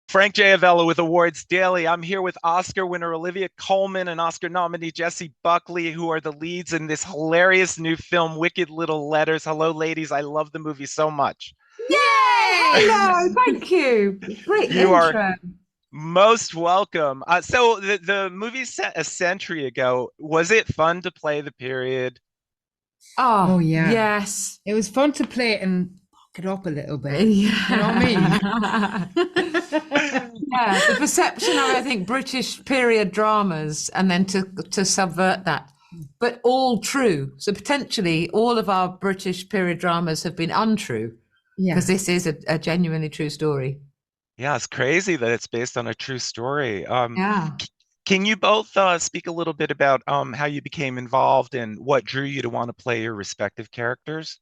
Frank Giavello with Awards Daily. I'm here with Oscar winner Olivia Colman and Oscar nominee Jessie Buckley, who are the leads in this hilarious new film, Wicked Little Letters. Hello, ladies. I love the movie so much. Yay! Hello, thank you. Great You are intro. most welcome. So the movie set a century ago. Was it fun to play the period? Oh, yeah. yes. It was fun to play it and fuck it up a little bit. Yeah. You know what I mean? Yeah, the perception of, I think, British period dramas and then to subvert that, but all true. So potentially all of our British period dramas have been untrue because this is a genuinely true story. Yeah, it's crazy that it's based on a true story. Yeah. Can you both speak a little bit about how you became involved and what drew you to want to play your respective characters?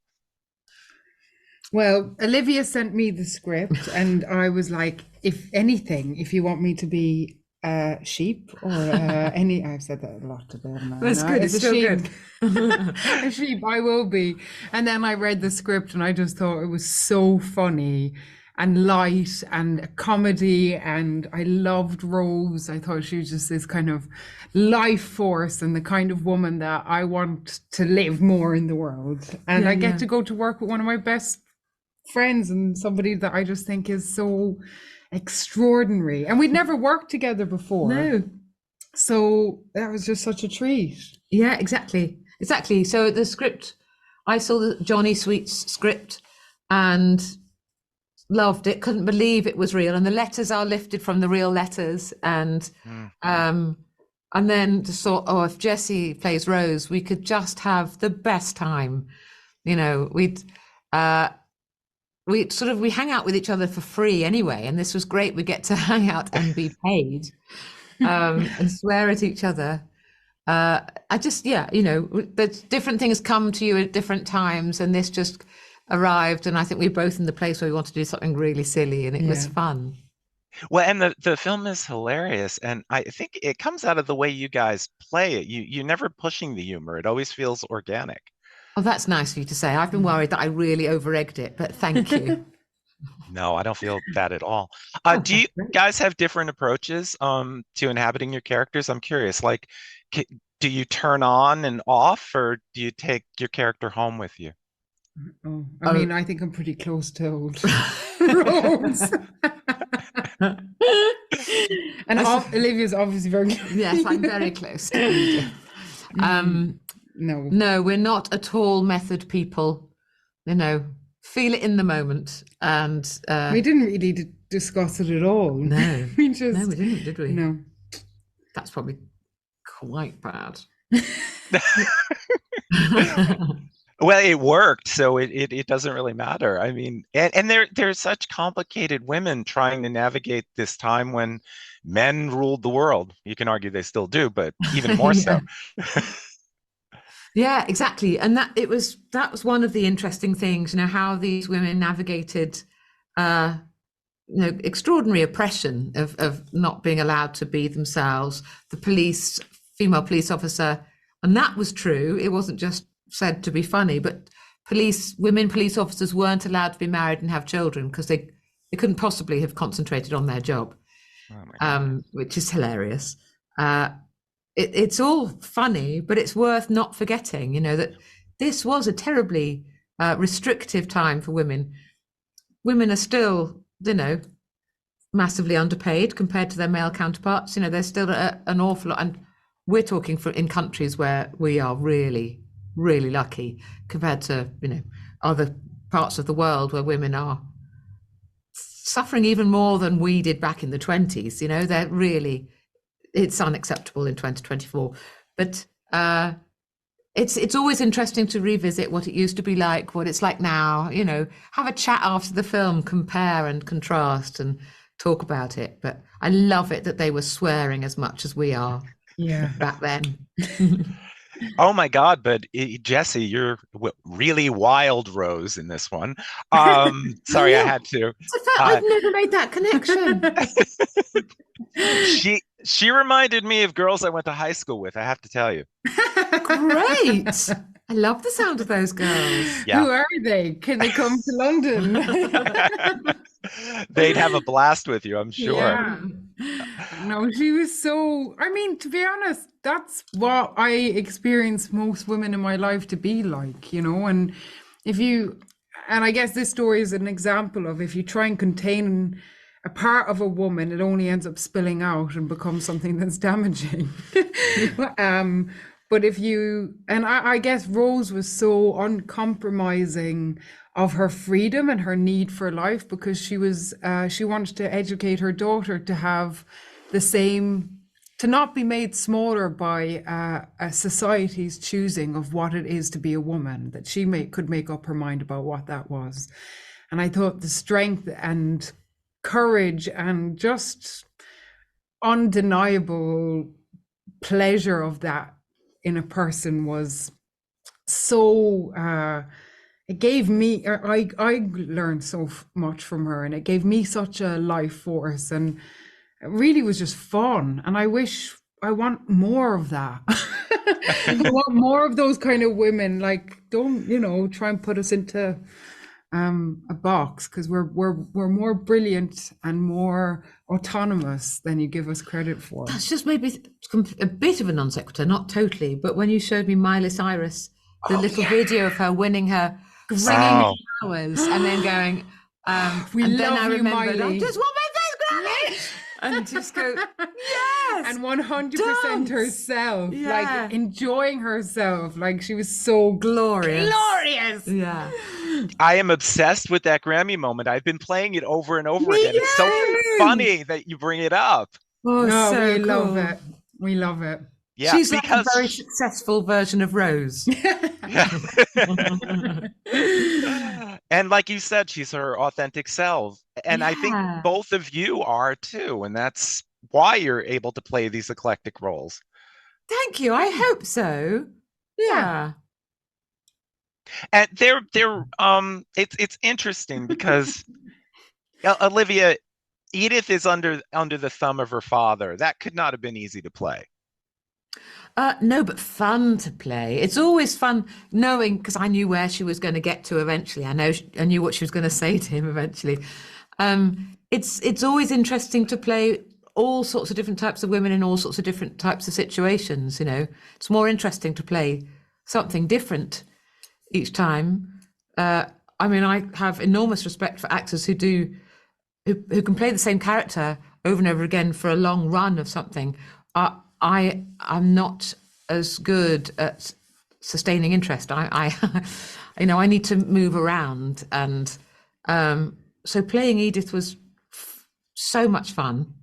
Well, Olivia sent me the script and I was like, if anything, if you want me to be a sheep or I've said that a lot today. That's good. It's still good. A sheep, I will be. And then I read the script and I just thought it was so funny and light and a comedy, and I loved Rose. I thought she was just this kind of life force and the kind of woman that I want to live more in the world. And I get to go to work with one of my best friends and somebody that I just think is so extraordinary. And we'd never worked together before. No. So that was just such a treat. Yeah, exactly. Exactly. So the script, I saw the Johnny Sweet's script and loved it, couldn't believe it was real, and the letters are lifted from the real letters, and then just thought, oh, if Jessie plays Rose, we could just have the best time. You know, we hang out with each other for free anyway, and this was great. We get to hang out and be paid, and swear at each other. The different things come to you at different times, and this just arrived, and I think we're both in the place where we want to do something really silly, and it was fun. Well, and the film is hilarious, and I think it comes out of the way you guys play it. You're never pushing the humor. It always feels organic. Oh, that's nice of you to say. I've been worried that I really over-egged it, but thank you. No, I don't feel that at all. Do you guys have different approaches to inhabiting your characters? I'm curious, like, do you turn on and off, or do you take your character home with you? Oh, I mean, I think I'm pretty close to old Rose. And Olivia's obviously very close. Yes, I'm very close to Olivia. No, we're not at all method people. You know, feel it in the moment. And we didn't really discuss it at all. No, we didn't, did we? No. That's probably quite bad. Well, it worked, so it doesn't really matter. I mean, and they're such complicated women trying to navigate this time when men ruled the world. You can argue they still do, but even more so. Yeah, exactly. And that was one of the interesting things, you know, how these women navigated extraordinary oppression of not being allowed to be themselves. The female police officer, and that was true. It wasn't just said to be funny, but women police officers weren't allowed to be married and have children because they couldn't possibly have concentrated on their job, which is hilarious. It's all funny, but it's worth not forgetting, you know, that this was a terribly restrictive time for women. Women are still, you know, massively underpaid compared to their male counterparts. You know, there's still an awful lot, and we're talking in countries where we are really, really lucky compared to, you know, other parts of the world where women are suffering even more than we did back in the 20s. You know, it's unacceptable in 2024. But it's always interesting to revisit what it used to be like, what it's like now, you know, have a chat after the film, compare and contrast and talk about it. But I love it that they were swearing as much as we are back then. Oh my God! But Jessie, you're really wild, Rose, in this one. Sorry, I had to. I've never made that connection. She reminded me of girls I went to high school with. I have to tell you. Great! I love the sound of those girls. Yeah. Who are they? Can they come to London? They'd have a blast with you, I'm sure. Yeah. No, she was so, I mean, to be honest, that's what I experience most women in my life to be like, and if you, and I guess this story is an example of if you try and contain a part of a woman, it only ends up spilling out and becomes something that's damaging. But if you, and I guess Rose was so uncompromising of her freedom and her need for life, because she wanted to educate her daughter to have the same, to not be made smaller by a society's choosing of what it is to be a woman, that she could make up her mind about what that was. And I thought the strength and courage and just undeniable pleasure of that in a person was so it gave me, I learned so much from her, and it gave me such a life force, and it really was just fun. And I want more of that. I want more of those kind of women. Like, don't, try and put us into a box, because we're more brilliant and more autonomous than you give us credit for. That's just maybe a bit of a non sequitur, not totally, but when you showed me Miley Cyrus, the little video of her winning her singing flowers and then going, we and love then I you, remembered, Miley. I just want my first Grammy, and just go, yes, and 100% herself, Yeah. like enjoying herself, like she was so glorious. Yeah. I am obsessed with that Grammy moment. I've been playing it over and over Me again. It's so too. funny that you bring it up. Oh, No, so we love cool. it. We love it. Yeah, She's because like a very successful version of Rose. and like you said, she's her authentic self. And I think Yeah. both of you are too. And that's why you're able to play these eclectic roles. Thank you. I hope so. Yeah. And it's interesting because Olivia, Edith is under the thumb of her father. That could not have been easy to play. No, but fun to play. It's always fun knowing, because I knew where she was going to get to eventually. I knew what she was going to say to him eventually. It's always interesting to play all sorts of different types of women in all sorts of different types of situations. It's more interesting to play something different each time. I mean, I have enormous respect for actors who can play the same character over and over again for a long run of something. I'm not as good at sustaining interest. I need to move around, and so playing Edith was so much fun.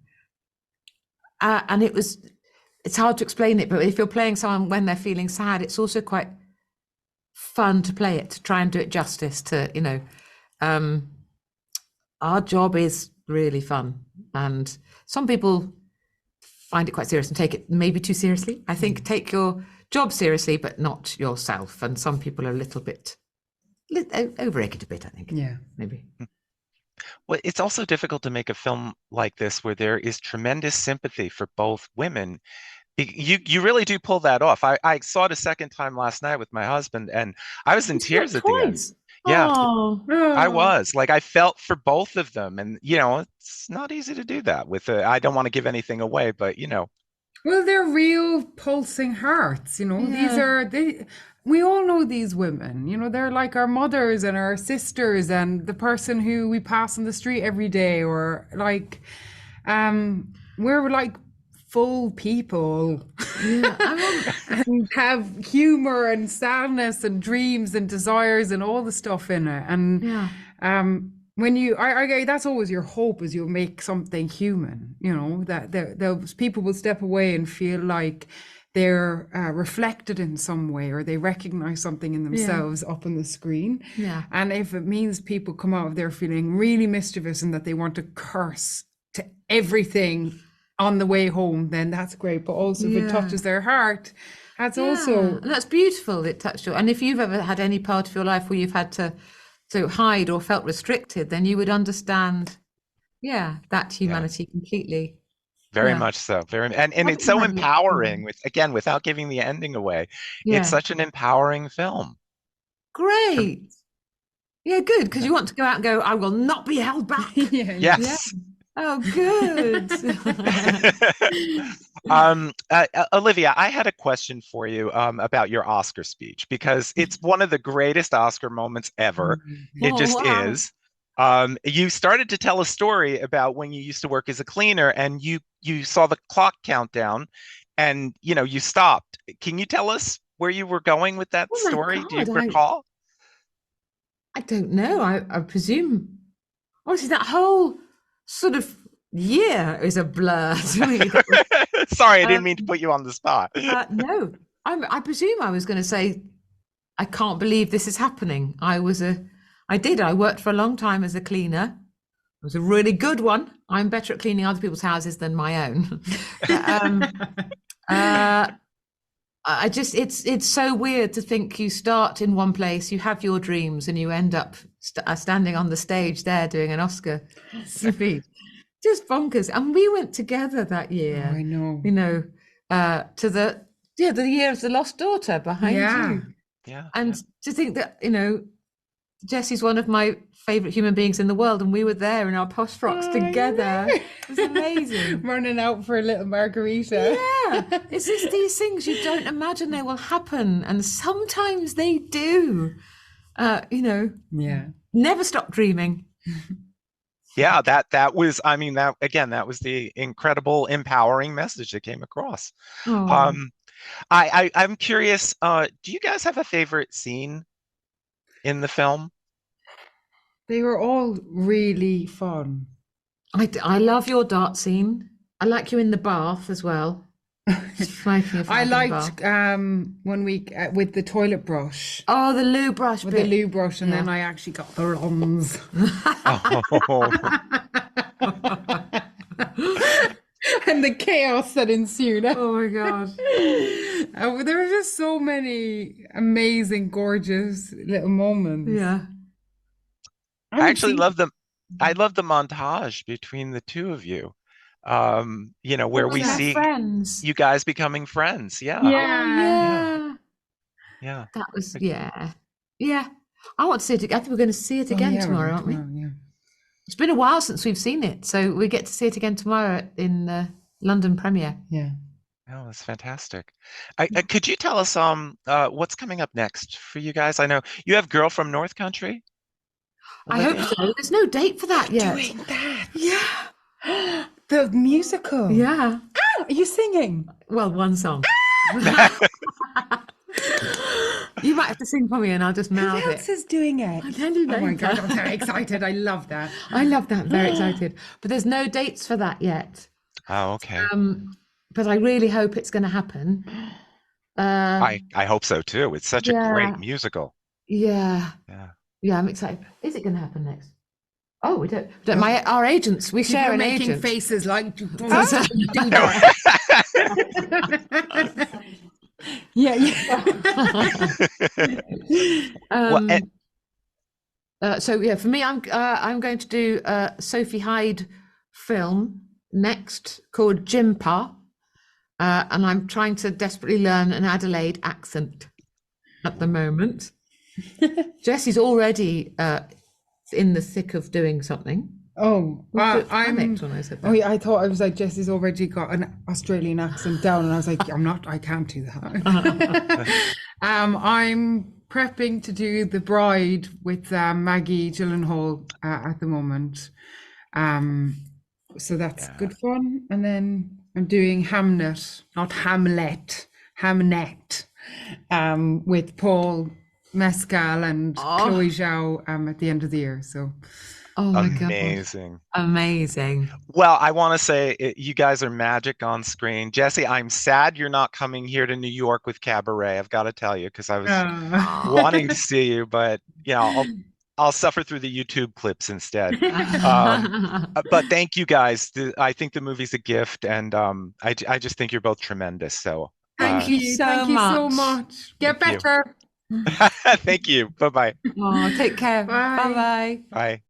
And it's hard to explain it, but if you're playing someone when they're feeling sad, it's also quite fun to play it, to try and do it justice to, our job is really fun. And some people find it quite serious and take it maybe too seriously. I think take your job seriously, but not yourself. And some people are a little bit over-egged a bit, I think. Yeah. Maybe. Well, it's also difficult to make a film like this where there is tremendous sympathy for both women. You really do pull that off. I saw it a second time last night with my husband, and I was in tears at the end. Yeah, I was like, I felt for both of them, and it's not easy to do that with. I don't want to give anything away, but Well, they're real pulsing hearts. We all know these women. They're like our mothers and our sisters and the person who we pass on the street every day, or like, we're like full people and have humor and sadness and dreams and desires and all the stuff in it. And when that's always your hope, is you'll make something human, that those people will step away and feel like they're reflected in some way, or they recognize something in themselves up on the screen. Yeah. And if it means people come out of there feeling really mischievous and that they want to curse to everything on the way home, then that's great. But also if it touches their heart, that's also... And that's beautiful, it touched you. And if you've ever had any part of your life where you've had to hide or felt restricted, then you would understand, that humanity completely. very much so. And it's so empowering without giving the ending away. It's such an empowering film. Great. Yeah, good, because you want to go out and go, I will not be held back. Yeah, Yes. Oh, good. Olivia, I had a question for you about your Oscar speech because it's one of the greatest Oscar moments ever. It Oh, just wow. is. You started to tell a story about when you used to work as a cleaner and you saw the clock countdown and you stopped. Can you tell us where you were going with that Oh my story? Do you God, recall? I don't know. I presume, obviously, that whole sort of year is a blur to me. Sorry, I didn't mean to put you on the spot. No, I presume I was going to say, I can't believe this is happening. I worked for a long time as a cleaner. It was a really good one. I'm better at cleaning other people's houses than my own. It's so weird to think you start in one place, you have your dreams, and you end up standing on the stage there doing an Oscar speech. Just bonkers. And we went together that year. Oh, I know. To the year of the lost daughter behind you. Yeah. And to think that, Jessie's one of my favorite human beings in the world, and we were there in our posh frocks together. It was amazing. Running out for a little margarita. Yeah, it's just these things you don't imagine they will happen, and sometimes they do. Yeah. Never stop dreaming. Yeah, that was, I mean, that was the incredible, empowering message that came across. Oh. I'm curious, do you guys have a favorite scene in the film? They were all really fun. I love your dart scene. I like you in the bath as well. I liked one week with the toilet brush. Oh, the loo brush With bit. the loo brush, and then I actually got the runs. Oh. And the chaos that ensued. Oh my God. There were just so many amazing, gorgeous little moments. Yeah. I actually love I love the montage between the two of you. Where we see friends. you guys becoming friends. Yeah. Yeah. That was Yeah. I want to see it. I think we're going to see it again tomorrow, aren't we? Yeah. It's been a while since we've seen it, so we get to see it again tomorrow in the London premiere. Yeah. Oh, that's fantastic. Could you tell us what's coming up next for you guys? I know you have Girl from North Country. I hope so. There's no date for that yet. Doing that. Yeah. The musical. Yeah. Are you singing? Well, one song. You might have to sing for me and I'll just mouth Who it. else is doing it? I'll tell you later. Oh my God, I'm very excited. I love that. I love that. Very excited. But there's no dates for that yet. Oh, okay. But I really hope it's going to happen. I hope so too. It's such a great musical. Yeah. Yeah, I'm excited. Is it going to happen next? Oh, we don't. Our agents, we share an agent. Making faces like. Do that. For me, I'm going to do a Sophie Hyde film next called Jimpa, and I'm trying to desperately learn an Adelaide accent at the moment. Jessie's already in the thick of doing something. Oh, I'm. When I said that. Oh yeah, I thought I was like Jessie's already got an Australian accent down, and I was like, I can't do that. I'm prepping to do The Bride with Maggie Gyllenhaal at the moment. So that's good fun. And then I'm doing Hamnet, not Hamlet, Hamnet, with Paul Mescal and Chloe Zhao at the end of the year. So. Oh my God. Amazing. Well, I want to say you guys are magic on screen. Jessie, I'm sad you're not coming here to New York with Cabaret. I've got to tell you, because I was wanting to see you, but I'll suffer through the YouTube clips instead. But thank you guys. I think the movie's a gift, and I just think you're both tremendous. So thank you so much. Get better. Thank you. Bye-bye. Oh, take care. Bye. Bye-bye. Bye.